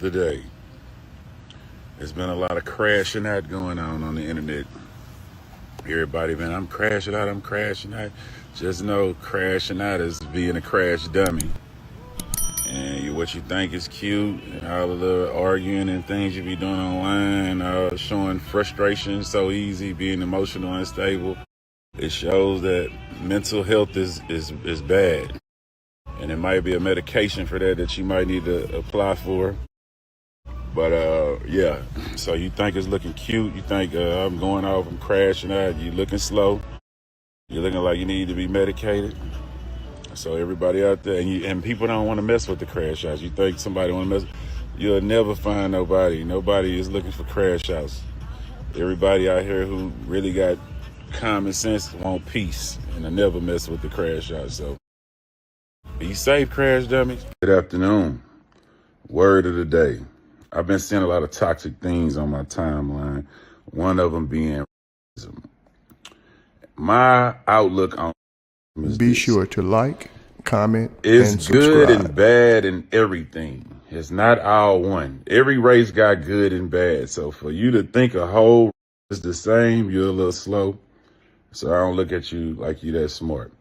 the day. There's been a lot of crashing out going on the internet. Everybody been, I'm crashing out, I'm crashing out. Just know crashing out is being a crash dummy. And what you think is cute and all the little arguing and things you be doing online, showing frustration so easy, being emotional unstable. It shows that mental health is bad. And it might be a medication for that you might need to apply for. But yeah, so you think it's looking cute. You think I'm going off, I'm crashing out. You looking slow. You're looking like you need to be medicated. So everybody out there, and people don't want to mess with the crash outs. You think somebody want to mess, you'll never find nobody. Nobody is looking for crash outs. Everybody out here who really got common sense want peace, and I never mess with the crash out. So be safe, crash dummies. Good afternoon. Word of the day. I've been seeing a lot of toxic things on my timeline. One of them being racism. My outlook on be sure to like, comment, it's and subscribe. Good and bad and everything. It's not all one. Every race got good and bad. So for you to think a whole is the same, you're a little slow. So I don't look at you like you that smart.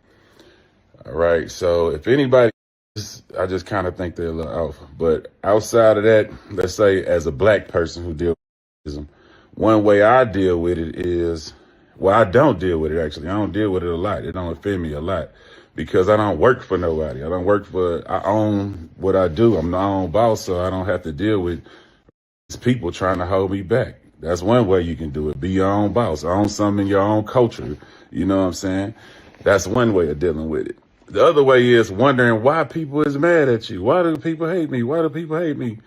All right. So if anybody, I just kind of think they're a little off. But outside of that, let's say as a black person who deals with racism, one way I deal with it is, well, I don't deal with it, actually. I don't deal with it a lot. It don't offend me a lot because I don't work for nobody. I own what I do. I'm my own boss, so I don't have to deal with people trying to hold me back. That's one way you can do it. Be your own boss. Own something in your own culture. You know what I'm saying? That's one way of dealing with it. The other way is wondering why people is mad at you. Why do people hate me? Why do people hate me?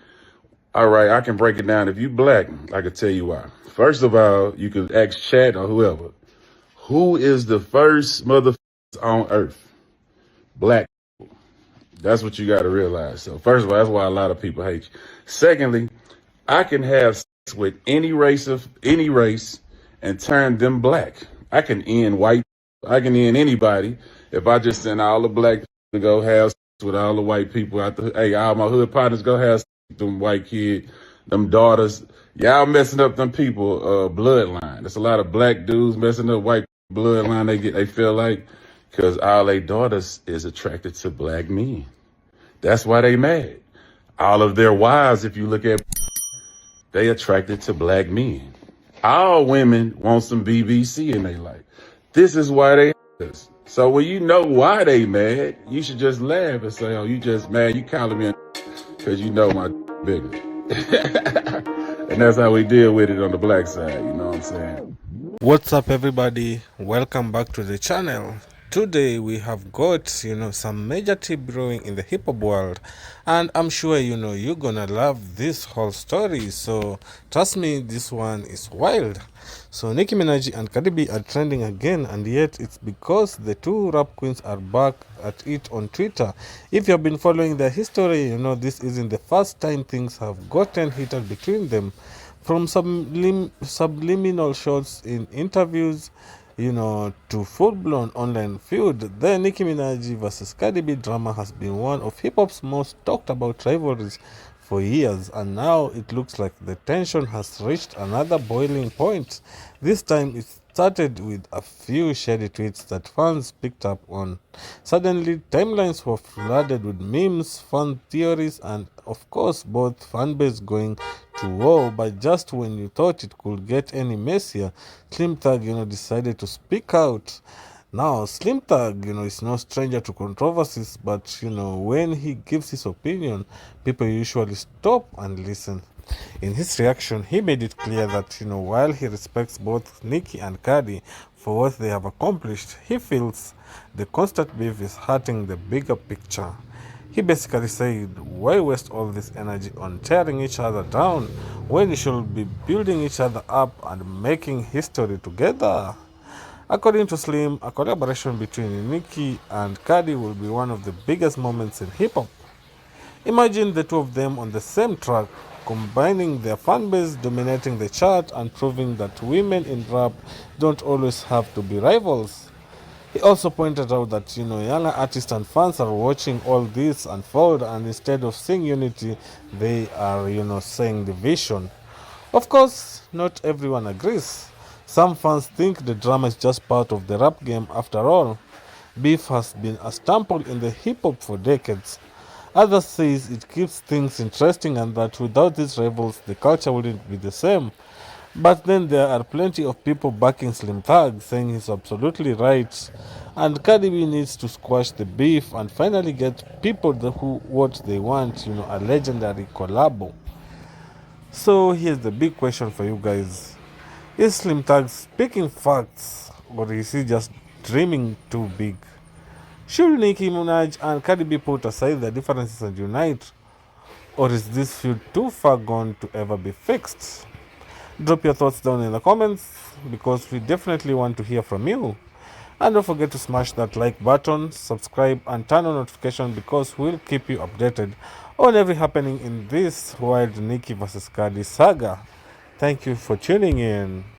All right, I can break it down. If you black, I can tell you why. First of all, you can ask chat or whoever. Who is the first motherfuckers on earth? Black people. That's what you got to realize. So first of all, that's why a lot of people hate you. Secondly, I can have sex with any race and turn them black. I can end white. I can end anybody if I just send all the black people to go have sex with all the white people out there. Hey, all my hood partners go have sex with them white kids, them daughters. Y'all messing up them people bloodline. There's a lot of black dudes messing up white bloodline. They feel like because all their daughters is attracted to black men. That's why they mad. All of their wives, if you look at, they attracted to black men. All women want some BBC in their life. This is why they hate us. So when you know why they mad, you should just laugh and say, "Oh, you just mad? You calling me because you know my bigger." And that's how we deal with it on the black side, you know what I'm saying? What's up, everybody? Welcome back to the channel. Today we have got some major tea brewing in the hip hop world, and I'm sure you're gonna love this whole story. So trust me, this one is wild. So Nicki Minaj and Cardi B are trending again, and yet it's because the two rap queens are back at it on Twitter. If you've been following their history, this isn't the first time things have gotten heated between them. From subliminal shots in interviews, to full-blown online feud, the Nicki Minaj versus Cardi B drama has been one of hip-hop's most talked about rivalries for years, and now it looks like the tension has reached another boiling point. This time it started with a few shady tweets that fans picked up on. Suddenly, timelines were flooded with memes, fan theories, and of course both fanbase going to war. But just when you thought it could get any messier, Slim Thug decided to speak out. Now, Slim Thug, is no stranger to controversies, but, when he gives his opinion, people usually stop and listen. In his reaction, he made it clear that, while he respects both Nicki and Cardi for what they have accomplished, he feels the constant beef is hurting the bigger picture. He basically said, why waste all this energy on tearing each other down when you should be building each other up and making history together? According to Slim, a collaboration between Nicki and Cardi will be one of the biggest moments in hip-hop. Imagine the two of them on the same track, combining their fanbase, dominating the chart, and proving that women in rap don't always have to be rivals. He also pointed out that younger artists and fans are watching all this unfold, and instead of seeing unity, they are seeing division. Of course, not everyone agrees. Some fans think the drama is just part of the rap game after all. Beef has been a staple in the hip hop for decades. Others says it keeps things interesting and that without these rivals the culture wouldn't be the same. But then there are plenty of people backing Slim Thug, saying he's absolutely right. And Cardi B needs to squash the beef and finally get people who what they want, a legendary collabo. So here's the big question for you guys. Is Slim Thug speaking facts or is he just dreaming too big? Should Nicki Minaj and Cardi B put aside their differences and unite? Or is this feud too far gone to ever be fixed? Drop your thoughts down in the comments because we definitely want to hear from you. And don't forget to smash that like button, subscribe, and turn on notification because we'll keep you updated on every happening in this wild Nicki vs. Cardi saga. Thank you for tuning in.